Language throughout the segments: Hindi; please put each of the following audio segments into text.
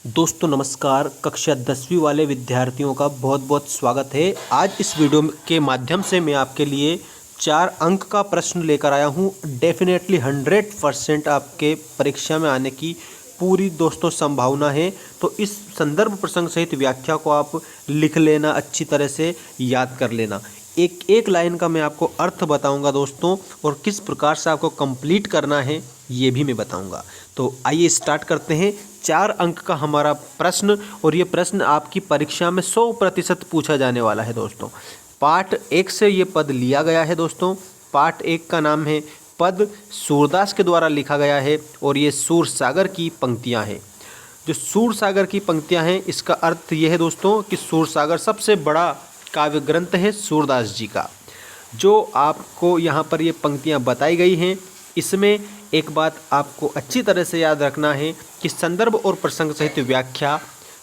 दोस्तों नमस्कार। कक्षा 10वीं वाले विद्यार्थियों का बहुत बहुत स्वागत है। आज इस वीडियो के माध्यम से मैं आपके लिए 4 अंक का प्रश्न लेकर आया हूं। डेफिनेटली 100% आपके परीक्षा में आने की पूरी दोस्तों संभावना है। तो इस संदर्भ प्रसंग सहित व्याख्या को आप लिख लेना, अच्छी तरह से याद कर लेना। एक एक लाइन का मैं आपको अर्थ बताऊंगा दोस्तों, और किस प्रकार से आपको कंप्लीट करना है ये भी मैं बताऊंगा। तो आइए स्टार्ट करते हैं। 4 अंक का हमारा प्रश्न, और ये प्रश्न आपकी परीक्षा में 100% पूछा जाने वाला है दोस्तों। पाठ 1 से ये पद लिया गया है दोस्तों। पाठ 1 का नाम है पद, सूरदास के द्वारा लिखा गया है, और ये सूरसागर की पंक्तियां हैं। जो सूरसागर की पंक्तियां हैं, इसका अर्थ ये है दोस्तों कि सूरसागर सबसे बड़ा काव्य ग्रंथ है सूरदास जी का। जो आपको यहाँ पर ये पंक्तियाँ बताई गई हैं, इसमें एक बात आपको अच्छी तरह से याद रखना है कि संदर्भ और प्रसंग सहित व्याख्या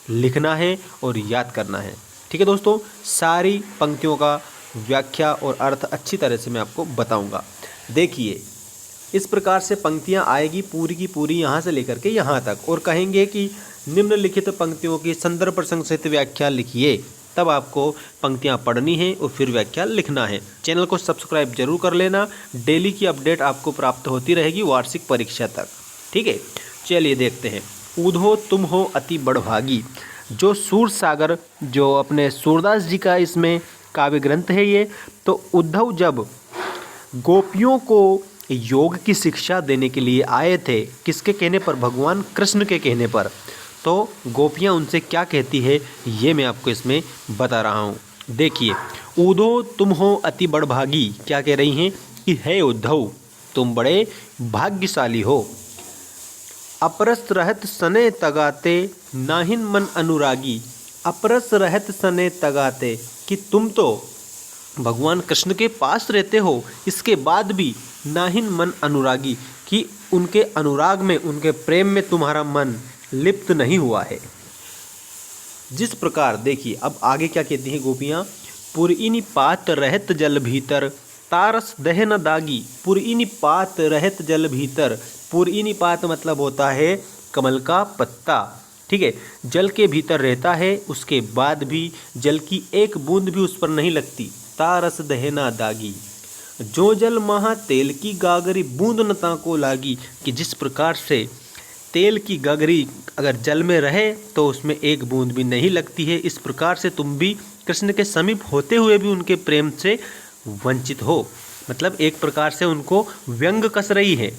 लिखना है और याद करना है। ठीक है दोस्तों, सारी पंक्तियों का व्याख्या और अर्थ अच्छी तरह से मैं आपको बताऊंगा। देखिए, इस प्रकार से पंक्तियां आएगी पूरी की पूरी यहाँ से लेकर के यहाँ तक, और कहेंगे कि निम्नलिखित पंक्तियों की संदर्भ प्रसंग सहित व्याख्या लिखिए। तब आपको पंक्तियां पढ़नी है और फिर व्याख्या लिखना है। चैनल को सब्सक्राइब जरूर कर लेना। डेली की अपडेट आपको प्राप्त होती रहेगी वार्षिक परीक्षा तक। ठीक है, चलिए देखते हैं। ऊधो तुम हो अति बड़भागी। जो सूरसागर, जो अपने सूरदास जी का इसमें काव्य ग्रंथ है ये, तो उद्धव जब गोपियों को योग की शिक्षा देने के लिए आए थे, किसके कहने पर? भगवान कृष्ण के कहने पर। तो गोपियाँ उनसे क्या कहती है ये मैं आपको इसमें बता रहा हूँ। देखिए, ऊधो तुम हो अति बड़भागी। क्या कह रही हैं कि हे उद्धव, तुम बड़े भाग्यशाली हो। अपरस रहत सने तगाते, नाहिन मन अनुरागी। अपरस रहत सने तगाते, कि तुम तो भगवान कृष्ण के पास रहते हो, इसके बाद भी नाहिन मन अनुरागी, कि उनके अनुराग में, उनके प्रेम में तुम्हारा मन लिप्त नहीं हुआ है। जिस प्रकार, देखिए अब आगे क्या कहती हैं गोपियाँ। पुरइनि पात रहत जल भीतर, तारस दह न दागी। पुरइनि पात रहत जल भीतर। पुरइनि पात मतलब होता है कमल का पत्ता। ठीक है, जल के भीतर रहता है, उसके बाद भी जल की एक बूंद भी उस पर नहीं लगती। तारस दह न दागी, जो जल महा तेल की गागरी, बूंद न ताको लागी। कि जिस प्रकार से तेल की गगरी अगर जल में रहे तो उसमें एक बूंद भी नहीं लगती है, इस प्रकार से तुम भी कृष्ण के समीप होते हुए भी उनके प्रेम से वंचित हो। मतलब एक प्रकार से उनको व्यंग कस रही है।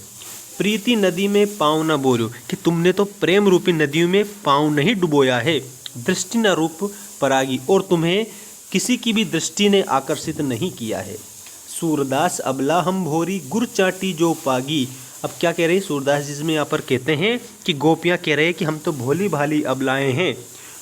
प्रीति नदी में पाँव न बोरो, कि तुमने तो प्रेम रूपी नदियों में पाँव नहीं डुबोया है। दृष्टि न रूप परागी, और तुम्हें किसी की भी दृष्टि ने आकर्षित नहीं किया है। सूरदास अबला हम भोरी, गुर चाटी जो पागी। अब क्या कह रहे हैं सूरदास जी में? यहाँ पर कहते हैं कि गोपियाँ कह रहे हैं कि हम तो भोली भाली अबलाएं हैं।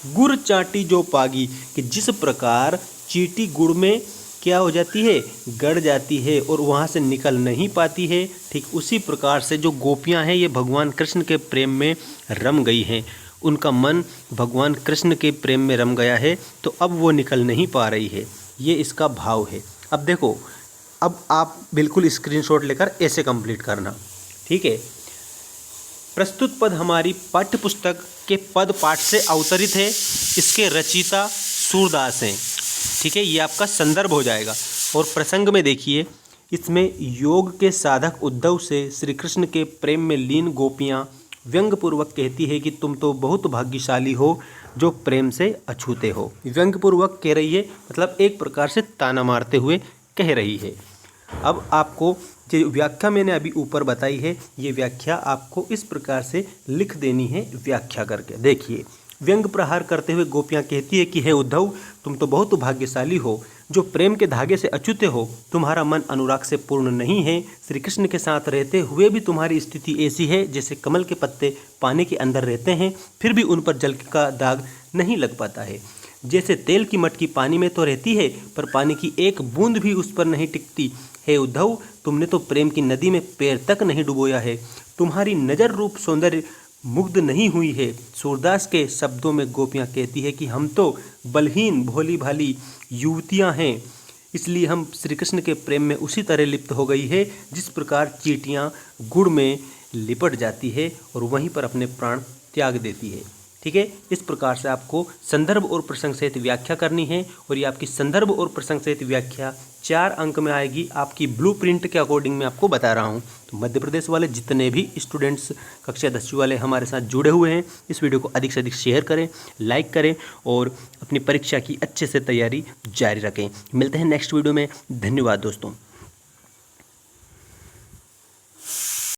गुड़ चाटी जो पागी, कि जिस प्रकार चींटी गुड़ में क्या हो जाती है, गड़ जाती है और वहाँ से निकल नहीं पाती है, ठीक उसी प्रकार से जो गोपियाँ हैं ये भगवान कृष्ण के प्रेम में रम गई हैं। उनका मन भगवान कृष्ण के प्रेम में रम गया है, तो अब वो निकल नहीं पा रही है। ये इसका भाव है। अब देखो, अब आप बिल्कुल स्क्रीनशॉट लेकर ऐसे कंप्लीट करना। ठीक है, प्रस्तुत पद हमारी पाठ्य पुस्तक के पद पाठ से अवतरित है। इसके रचयिता सूरदास हैं। ठीक है, ये आपका संदर्भ हो जाएगा। और प्रसंग में देखिए, इसमें योग के साधक उद्धव से श्री कृष्ण के प्रेम में लीन गोपियाँ व्यंग्यपूर्वक कहती है कि तुम तो बहुत भाग्यशाली हो जो प्रेम से अछूते हो। व्यंग्यपूर्वक कह रही है, मतलब एक प्रकार से ताना मारते हुए कह रही है। अब आपको जो व्याख्या मैंने अभी ऊपर बताई है, ये व्याख्या आपको इस प्रकार से लिख देनी है व्याख्या करके। देखिए, व्यंग प्रहार करते हुए गोपियाँ कहती है कि हे उद्धव, तुम तो बहुत भाग्यशाली हो जो प्रेम के धागे से अछूते हो। तुम्हारा मन अनुराग से पूर्ण नहीं है। श्री कृष्ण के साथ रहते हुए भी तुम्हारी स्थिति ऐसी है जैसे कमल के पत्ते पानी के अंदर रहते हैं, फिर भी उन पर जल का दाग नहीं लग पाता है। जैसे तेल की मटकी पानी में तो रहती है, पर पानी की एक बूंद भी उस पर नहीं टिकती। हे उद्धव, तुमने तो प्रेम की नदी में पैर तक नहीं डुबोया है। तुम्हारी नज़र रूप सौंदर्य मुग्ध नहीं हुई है। सूरदास के शब्दों में गोपियाँ कहती है कि हम तो बलहीन भोली भाली युवतियाँ हैं, इसलिए हम श्री कृष्ण के प्रेम में उसी तरह लिप्त हो गई है जिस प्रकार चींटियाँ गुड़ में लिपट जाती है और वहीं पर अपने प्राण त्याग देती है। ठीक है। इस प्रकार से आपको संदर्भ और प्रसंग सहित व्याख्या करनी है और ये आपकी संदर्भ और प्रसंग सहित व्याख्या 4 अंक में आएगी। आपकी ब्लूप्रिंट के अकॉर्डिंग मैं आपको बता रहा हूँ। तो मध्य प्रदेश वाले जितने भी स्टूडेंट्स कक्षा 10वीं वाले हमारे साथ जुड़े हुए हैं, इस वीडियो को अधिक से अधिक शेयर करें, लाइक करें और अपनी परीक्षा की अच्छे से तैयारी जारी रखें। मिलते हैं नेक्स्ट वीडियो में। धन्यवाद दोस्तों।